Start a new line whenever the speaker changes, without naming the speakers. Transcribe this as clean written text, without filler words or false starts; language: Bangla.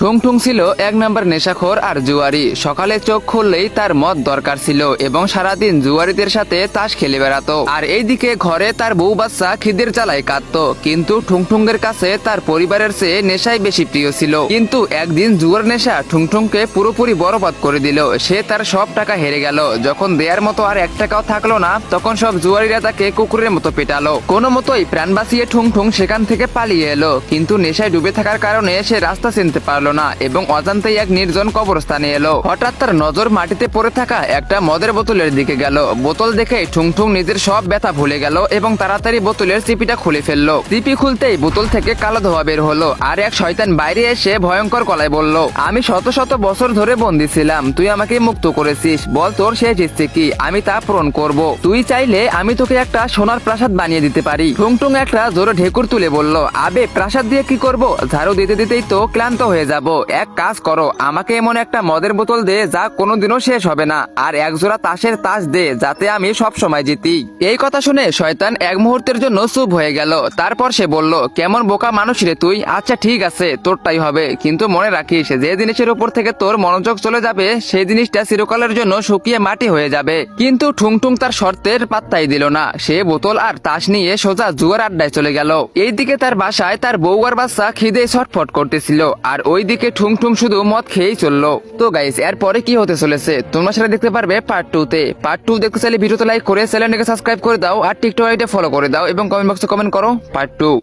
ঠুং ঠুং ছিল এক নম্বর নেশাখোর আর জুয়ারি। সকালে চোখ খুললেই তার মদ দরকার ছিল এবং সারাদিন জুয়ারিদের সাথে তাস খেলে বেড়াতো। আর এইদিকে ঘরে তার বউ বাচ্চা খিদের জ্বালায় কাঁদতো। কিন্তু ঠুংঠুংয়ের কাছে তার পরিবারের চেয়ে নেশাই বেশি প্রিয় ছিল। কিন্তু একদিন জুয়ার নেশা ঠুংঠুংকে পুরোপুরি বরবাদ করে দিল। সে তার সব টাকা হেরে গেল। যখন দেয়ার মতো আর 1 টাকাও থাকলো না, তখন সব জুয়ারিরা তাকে কুকুরের মতো পেটালো। কোনো মতোই প্রাণ বাঁচিয়ে ঠুংঠুং সেখান থেকে পালিয়ে এলো। কিন্তু নেশায় ডুবে থাকার কারণে সে রাস্তা চিনতে পারলো না এবং অজান্তেই এক নির্জন কবরস্থানে এলো। হঠাৎ তার নজর মাটিতে পড়ে থাকা একটা মদের বোতলের দিকে গেল। বোতল দেখে ঠুংঠুং নিজের সব ব্যথা ভুলে গেল এবং তাড়াতাড়ি বোতলের চিপিটা খুলে ফেললো। চিপি খুলতেই বোতল থেকে কালো ধোঁয়া বের হলো। আর এক শয়তান বাইরে এসে ভয়ঙ্কর গলায় বলল, আমি শত শত বছর ধরে বন্দী ছিলাম, তুই আমাকে মুক্ত করেছিস, বল তোর শেষ ইচ্ছে কি, আমি তা পূরণ করব। তুই চাইলে আমি তোকে একটা সোনার প্রাসাদ বানিয়ে দিতে পারি। ঠুংঠুং একটা জোরে ঢেকুর তুলে বলল, আবে প্রাসাদ দিয়ে কি করব, ঝাড়ু দিতে দিতেই তো ক্লান্ত হয়ে যাব। এক কাজ করো, আমাকে এমন একটা মদের বোতল দে যা কোনোদিনও শেষ হবে না, আর এক জোড়া তাসের তাস দে যাতে আমি সব সময় জিতি। এই কথা শুনে শয়তান এক মুহূর্তের জন্য চুপ হয়ে গেল। তারপর সে বলল, কেমন বোকা মানুষ রে তুই, আচ্ছা ঠিক আছে তোরটাই হবে, কিন্তু মনে রাখিস যে জিনিসের উপর থেকে তোর মনোযোগ চলে যাবে সেই জিনিসটা চিরকালের জন্য শুকিয়ে মাটি হয়ে যাবে। কিন্তু ঠুংঠুং তার শর্তের পাত্তাই দিল না। সে বোতল আর তাস নিয়ে সোজা জুয়ার আড্ডায় চলে গেল। এইদিকে তার বাসায় তার বউ আর বাচ্চা খিদে ছটফট করতেছিল, আর ওইদিকে ঠুংঠুং শুধু মদ খেয়েই চললো। তো গাইস, এরপরে কি হতে চলেছে তোমরা সেটা দেখতে পারবে পার্ট 2 তে। পার্ট 2 দেখতে চাইলে ভিডিওতে লাইক করে চ্যানেলটাকে সাবস্ক্রাইব করে দাও আর টিকটক আইডি ফলো করে দাও এবং কমেন্ট বক্সে কমেন্ট করো পার্ট 2।